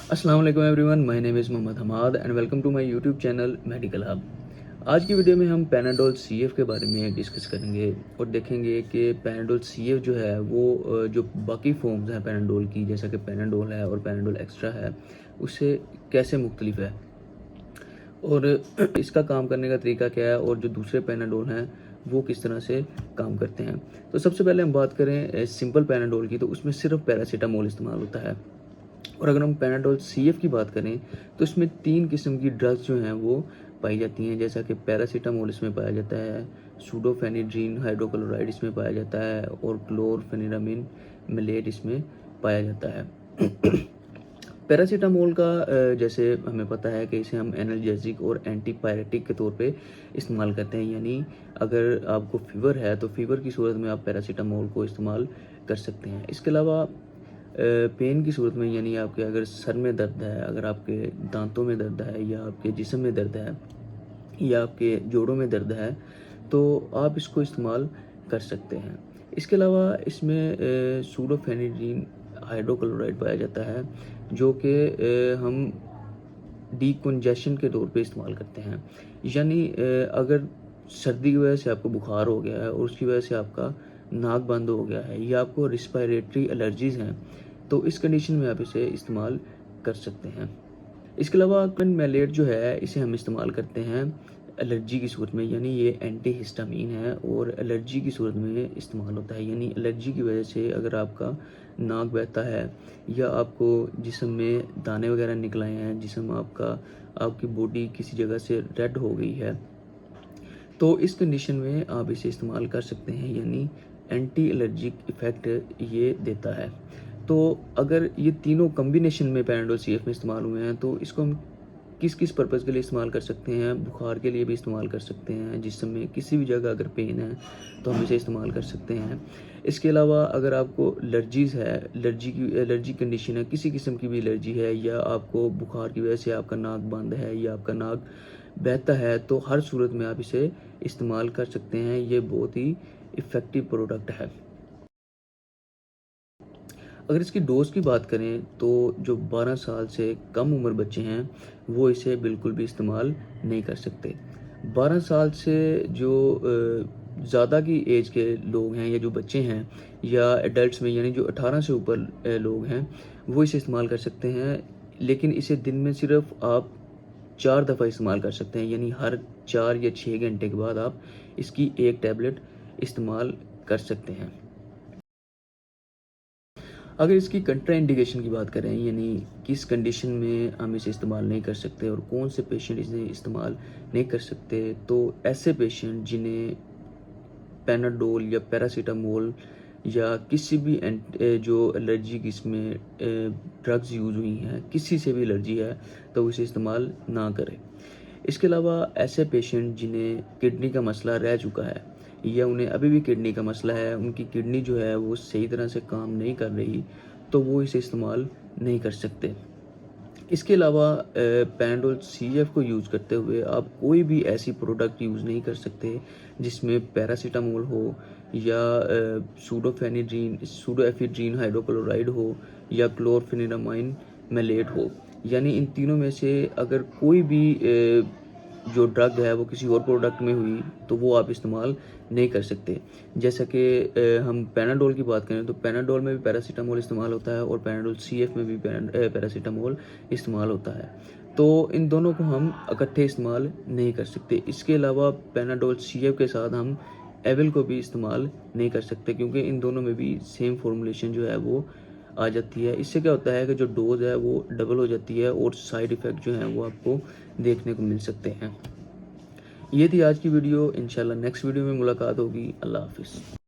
अस्सलाम वालेकुम everyone, my name is Mohammad Hammad and welcome to my YouTube channel medical hub. आज की वीडियो में हम पैनाडोल सीएफ के बारे में डिस्कस करेंगे और देखेंगे कि पैनाडोल सीएफ जो है वो जो बाकी फॉर्म्स हैं पैनाडोल की, जैसा कि पैनाडोल है और पैनाडोल एक्स्ट्रा है, उससे कैसे मुख्तलिफ है और इसका काम करने का तरीका क्या है और जो दूसरे पैनाडोल हैं वो किस तरह से काम करते हैं। तो सबसे पहले हम बात करें सिंपल पैनाडोल की, तो उसमें सिर्फ पैरासीटामोल इस्तेमाल होता है। और अगर हम पैनाडोल सीएफ की बात करें तो इसमें 3 किस्म की ड्रग्स जो हैं वो पाई जाती हैं, जैसा कि पैरासीटामोल इसमें पाया जाता है, सूडोफेनिड्रीन हाइड्रोक्लोराइड इसमें पाया जाता है और क्लोरफेनिरामिन मेलेट इसमें पाया जाता है। पैरासीटामोल का जैसे हमें पता है कि इसे हम एनाल्जेसिक और एंटीपायरेटिक के तौर पे इस्तेमाल करते हैं, यानी अगर आपको फ़ीवर है तो फ़ीवर की सूरत में आप पैरासीटामोल को इस्तेमाल कर सकते हैं। इसके अलावा पेन की सूरत में, यानी आपके अगर सर में दर्द है, अगर आपके दांतों में दर्द है या आपके जिस्म में दर्द है या आपके जोड़ों में दर्द है, तो आप इसको इस्तेमाल कर सकते हैं। इसके अलावा इसमें सूडोफेनिड्रीन हाइड्रोक्लोराइड पाया जाता है, जो कि हम डीकंजेशन के तौर पे इस्तेमाल करते हैं। यानी अगर सर्दी की वजह से आपको बुखार हो गया है और उसकी वजह से आपका नाक बंद हो गया है या आपको रिस्पायरेटरी एलर्जीज़ हैं, तो इस कंडीशन में आप इसे इस्तेमाल कर सकते हैं। इसके अलावा मेलेट जो है इसे हम इस्तेमाल करते हैं एलर्जी की सूरत में, यानी ये एंटी हिस्टामीन है और एलर्जी की सूरत में इस्तेमाल होता है। यानी एलर्जी की वजह से अगर आपका नाक बहता है या आपको जिस्म में दाने वगैरह निकल आए हैं, जिस्म आपकी बॉडी किसी जगह से रेड हो गई है, तो इस कंडीशन में आप इसे इस्तेमाल कर सकते हैं, यानी एंटी एलर्जिक इफ़ेक्ट ये देता है। तो अगर ये तीनों कॉम्बिनेशन में पैनाडोल सीएफ में इस्तेमाल हुए हैं, तो इसको हम किस किस पर्पज़ के लिए इस्तेमाल कर सकते हैं। बुखार के लिए भी इस्तेमाल कर सकते हैं, जिस्म में किसी भी जगह अगर पेन है तो हम इसे इस्तेमाल कर सकते हैं। इसके अलावा अगर आपको एलर्जीज़ है, एलर्जी कंडीशन है, किसी किस्म की भी एलर्जी है या आपको बुखार की वजह से आपका नाक बंद है या आपका नाक बहता है, तो हर सूरत में आप इसे इस्तेमाल कर सकते हैं। ये बहुत ही इफ़ेक्टिव प्रोडक्ट है। अगर इसकी डोज़ की बात करें तो जो 12 साल से कम उम्र बच्चे हैं वो इसे बिल्कुल भी इस्तेमाल नहीं कर सकते। 12 साल से जो ज़्यादा की एज के लोग हैं या जो बच्चे हैं या एडल्ट्स में, यानी जो 18 से ऊपर लोग हैं, वो इसे इस्तेमाल कर सकते हैं। लेकिन इसे दिन में सिर्फ आप 4 दफ़ा इस्तेमाल कर सकते हैं, यानी हर 4 या 6 घंटे के बाद आप इसकी एक टैबलेट इस्तेमाल कर सकते हैं। अगर इसकी कंट्रा इंडिकेशन की बात करें, यानी किस कंडीशन में हम इसे इस्तेमाल नहीं कर सकते और कौन से पेशेंट इसे इस्तेमाल नहीं कर सकते, तो ऐसे पेशेंट जिन्हें पैनाडोल या पैरासीटामोल या किसी भी जो एलर्जी की इसमें ड्रग्स यूज़ हुई हैं, किसी से भी एलर्जी है, तो इसे इस्तेमाल ना करें। इसके अलावा ऐसे पेशेंट जिन्हें किडनी का मसला रह चुका है या उन्हें अभी भी किडनी का मसला है, उनकी किडनी जो है वो सही तरह से काम नहीं कर रही, तो वो इसे इस्तेमाल नहीं कर सकते। इसके अलावा पैनाडोल सीएफ को यूज़ करते हुए आप कोई भी ऐसी प्रोडक्ट यूज़ नहीं कर सकते जिसमें पैरासीटामोल हो या सूडोएफिड्रीन हाइड्रोक्लोराइड हो या क्लोरफेनिरामाइन मेलेट हो। यानी इन तीनों में से अगर कोई भी जो ड्रग है वो किसी और प्रोडक्ट में हुई तो वो आप इस्तेमाल नहीं कर सकते। जैसा कि हम पैनाडोल की बात करें तो पैनाडोल में भी पैरासीटामोल इस्तेमाल होता है और पैनाडोल सीएफ में भी पैरासीटामोल इस्तेमाल होता है। तो इन दोनों को हम इकट्ठे इस्तेमाल नहीं कर सकते। इसके अलावा पैनाडोल सीएफ के साथ हम एविल को भी इस्तेमाल नहीं कर सकते, क्योंकि इन दोनों में भी सेम फॉर्मूलेशन जो है वो आ जाती है। इससे क्या होता है कि जो डोज़ है वो डबल हो जाती है और साइड इफ़ेक्ट जो हैं वो आपको देखने को मिल सकते हैं। ये थी आज की वीडियो। इंशाल्लाह नेक्स्ट वीडियो में मुलाकात होगी। अल्लाह हाफ़िज़।